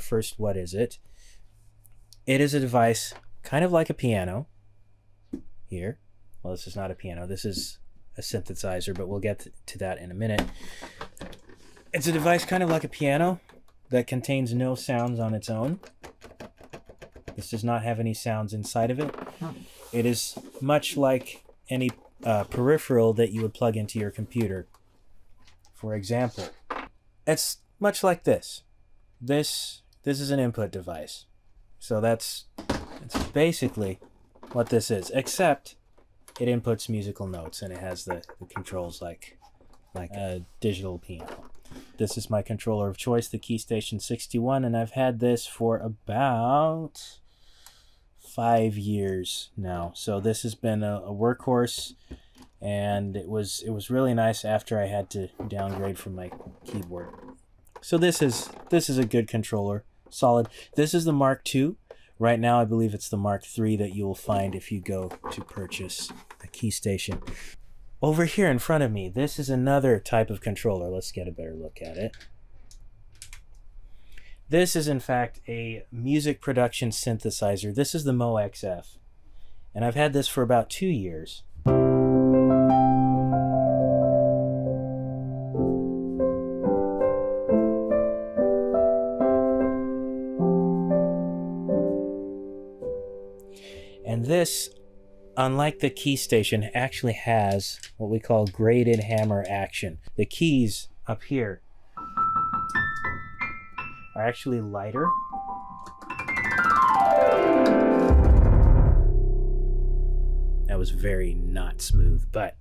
first, what is it? It is a device kind of like a piano here. Well, this is not a piano. This is a synthesizer, but we'll get to that in a minute. It's a device kind of like a piano that contains no sounds on its own. This does not have any sounds inside of it. It is much like any peripheral that you would plug into your computer. For example, it's much like this. This is an input device. So that's basically what this is, except it inputs musical notes and it has the controls like a digital piano. This is my controller of choice, the Keystation 61, and I've had this for about 5 years now. So this has been a workhorse, and it was really nice after I had to downgrade from my keyboard. So this is a good controller, solid. This is the Mark II. Right now I believe it's the Mark III that you will find if you go to purchase a Keystation. Over here in front of me, this is another type of controller. Let's get a better look at it. This is in fact a music production synthesizer. This is the MoXF, and I've had this for about 2 years. And this, unlike the Keystation, actually has what we call graded hammer action. The keys up here are actually lighter. That was very not smooth, but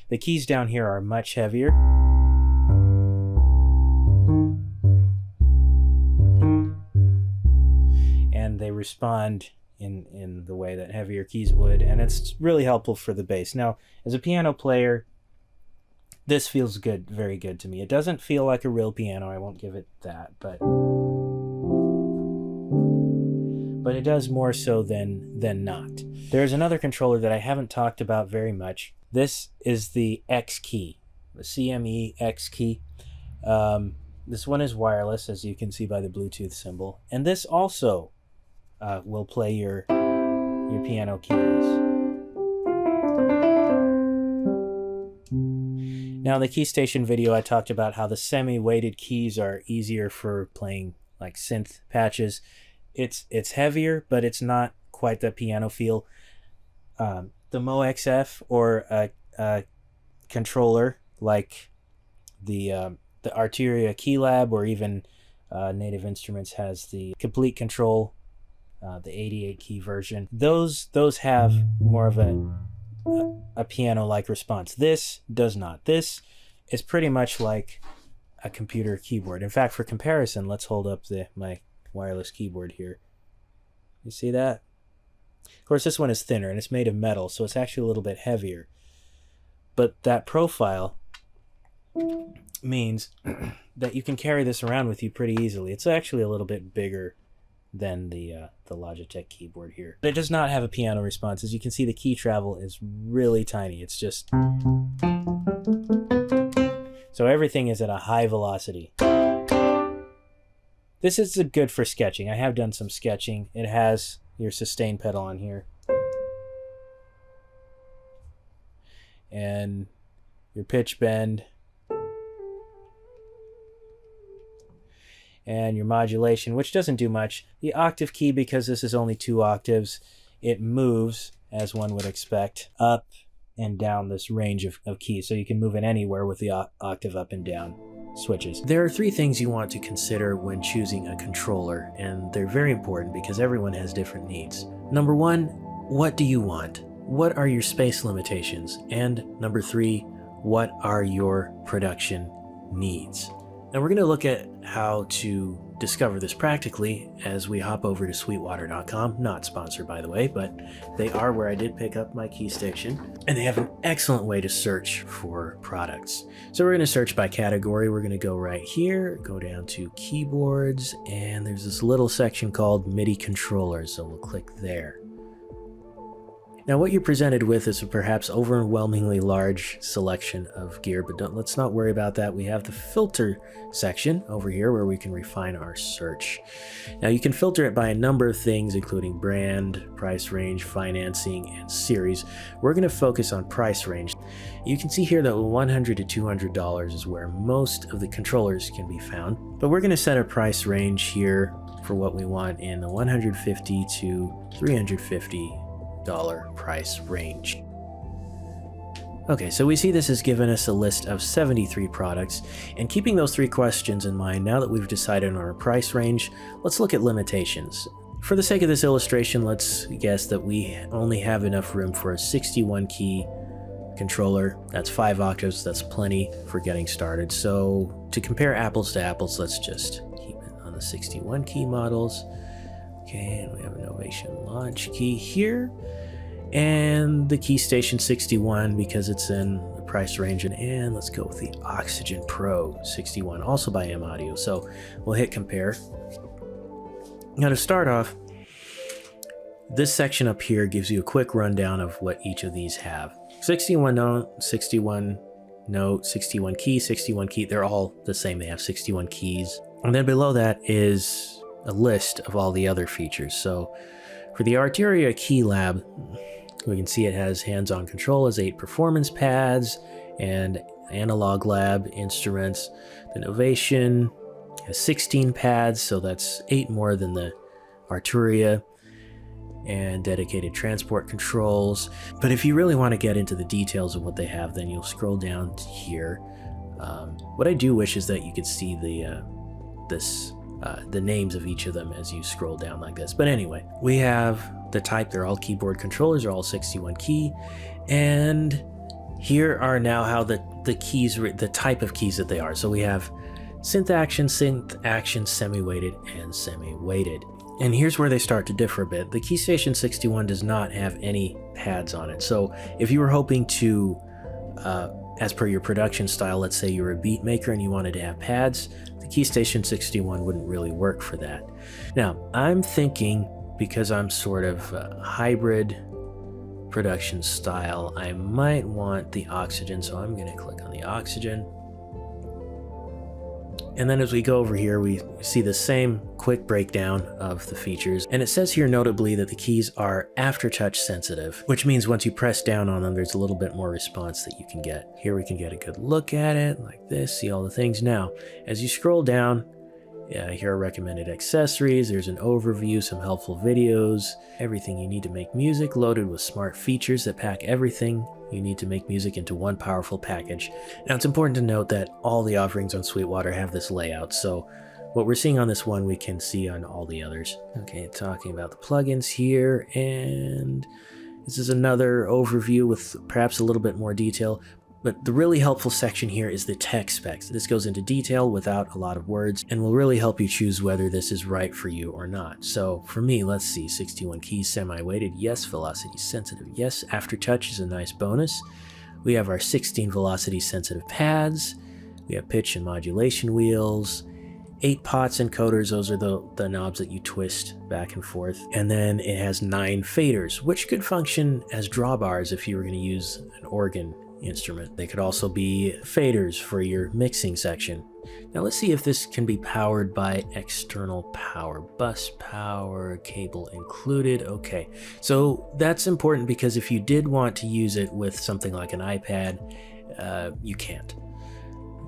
the keys down here are much heavier. And they respond in the way that heavier keys would, and it's really helpful for the bass. Now, as a piano player, this feels good, very good to me. It doesn't feel like a real piano, I won't give it that, but it does more so than not. There's another controller that I haven't talked about very much. This is the X key, the CME X key. This one is wireless, as you can see by the Bluetooth symbol, and this also will play your piano keys. Now, in the Keystation video, I talked about how the semi-weighted keys are easier for playing like synth patches. It's heavier, but it's not quite the piano feel. The MoXF, or a controller like the Arturia Keylab, or even Native Instruments has the Complete Control, the 88 key version. Those have more of a piano-like response. This does not. This is pretty much like a computer keyboard. In fact, for comparison, let's hold up my wireless keyboard here. You see that? Of course, this one is thinner and it's made of metal, so it's actually a little bit heavier. But that profile means that you can carry this around with you pretty easily. It's actually a little bit bigger than the Logitech keyboard here. But it does not have a piano response. As you can see, the key travel is really tiny. It's just... So everything is at a high velocity. This is good for sketching. I have done some sketching. It has your sustain pedal on here. And your pitch bend. And your modulation, which doesn't do much. The octave key, because this is only 2 octaves, it moves, as one would expect, up and down this range of keys. So you can move it anywhere with the octave up and down switches. There are 3 things you want to consider when choosing a controller, and they're very important because everyone has different needs. Number 1, what do you want? What are your space limitations? And number 3, what are your production needs? Now we're going to look at how to discover this practically as we hop over to sweetwater.com, not sponsored by the way, but they are where I did pick up my Keystation, and they have an excellent way to search for products. So we're going to search by category. We're going to go right here, go down to keyboards, and there's this little section called MIDI Controller, so we'll click there. Now what you're presented with is a perhaps overwhelmingly large selection of gear, but let's not worry about that. We have the filter section over here where we can refine our search. Now you can filter it by a number of things, including brand, price range, financing, and series. We're going to focus on price range. You can see here that $100 to $200 is where most of the controllers can be found, but we're going to set a price range here for what we want in the $150 to $350 price range. Okay, so we see this has given us a list of 73 products, and keeping those three questions in mind, now that we've decided on our price range, let's look at limitations. For the sake of this illustration, let's guess that we only have enough room for a 61 key controller. That's 5 octaves, that's plenty for getting started. So to compare apples to apples, let's just keep it on the 61 key models. Okay, and we have an Ovation launch key here, and the Keystation 61 because it's in the price range, and let's go with the Oxygen Pro 61, also by M Audio. So we'll hit compare. Now to start off, this section up here gives you a quick rundown of what each of these have. 61 note, 61 note, 61 key, they're all the same, they have 61 keys. And then below that is a list of all the other features. So for the Arteria Key Lab, we can see it has hands-on control, has 8 performance pads, and analog lab instruments. The Novation has 16 pads, so that's 8 more than the Arturia, and dedicated transport controls. But if you really want to get into the details of what they have, then you'll scroll down to here. What I do wish is that you could see the names of each of them as you scroll down like this. But anyway, we have the type, they're all keyboard controllers, they're all 61 key. And here are now how the keys, the type of keys that they are. So we have synth action, semi-weighted, and semi-weighted. And here's where they start to differ a bit. The Keystation 61 does not have any pads on it. So if you were hoping to, as per your production style, let's say you're a beat maker and you wanted to have pads, the Keystation 61 wouldn't really work for that. Now, I'm thinking, because I'm sort of a hybrid production style, I might want the Oxygen, so I'm going to click on the Oxygen. And then as we go over here, we see the same quick breakdown of the features. And it says here notably that the keys are aftertouch sensitive, which means once you press down on them, there's a little bit more response that you can get. Here we can get a good look at it like this, see all the things. Now, as you scroll down, here are recommended accessories. There's an overview, some helpful videos, everything you need to make music, loaded with smart features that pack everything you need to make music into one powerful package. Now, it's important to note that all the offerings on Sweetwater have this layout, so what we're seeing on this one, we can see on all the others. Okay, talking about the plugins here, and this is another overview with perhaps a little bit more detail. But the really helpful section here is the tech specs. This goes into detail without a lot of words and will really help you choose whether this is right for you or not. So for me, let's see, 61 keys, semi-weighted, yes. Velocity sensitive, yes. Aftertouch is a nice bonus. We have our 16 velocity sensitive pads. We have pitch and modulation wheels, 8 pots and coders. Those are the knobs that you twist back and forth. And then it has 9 faders, which could function as drawbars if you were going to use an organ instrument. They could also be faders for your mixing section. Now let's see if this can be powered by external power. Bus power, cable included. Okay, so that's important because if you did want to use it with something like an iPad, you can't,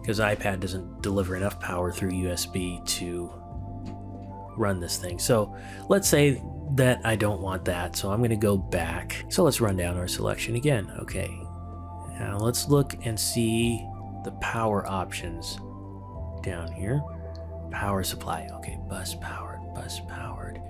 because iPad doesn't deliver enough power through USB to run this thing. So let's say that I don't want that, so I'm going to go back. So let's run down our selection again. Okay, now let's look and see the power options down here. Power supply, okay, bus powered,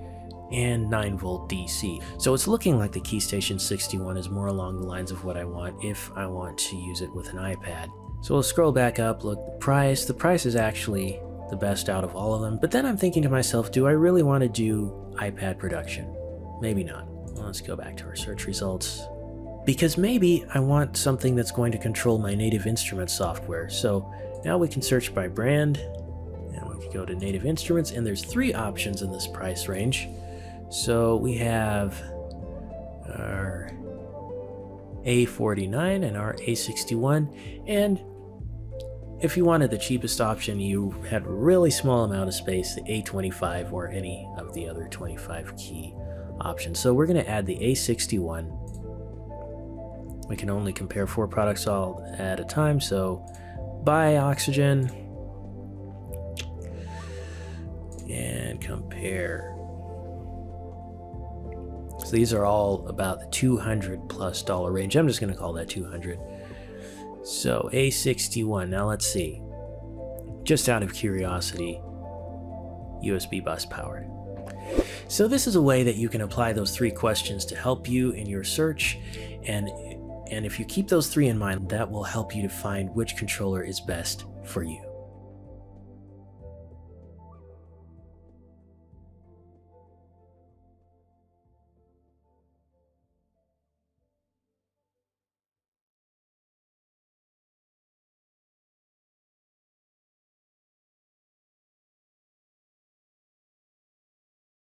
and 9-volt DC. So it's looking like the Keystation 61 is more along the lines of what I want if I want to use it with an iPad. So we'll scroll back up, look, the price is actually the best out of all of them. But then I'm thinking to myself, do I really want to do iPad production? Maybe not. Well, let's go back to our search results. Because maybe I want something that's going to control my native instrument software. So now we can search by brand, and we can go to native instruments, and there's 3 options in this price range. So we have our A49 and our A61, and if you wanted the cheapest option, you had a really small amount of space, the A25 or any of the other 25 key options. So we're going to add the A61. We can only compare 4 products all at a time, so buy oxygen and compare. So these are all about the $200+ range. I'm just going to call that 200. So A61, now let's see. Just out of curiosity, USB bus powered. So this is a way that you can apply those 3 questions to help you in your search, and if you keep those 3 in mind, that will help you to find which controller is best for you.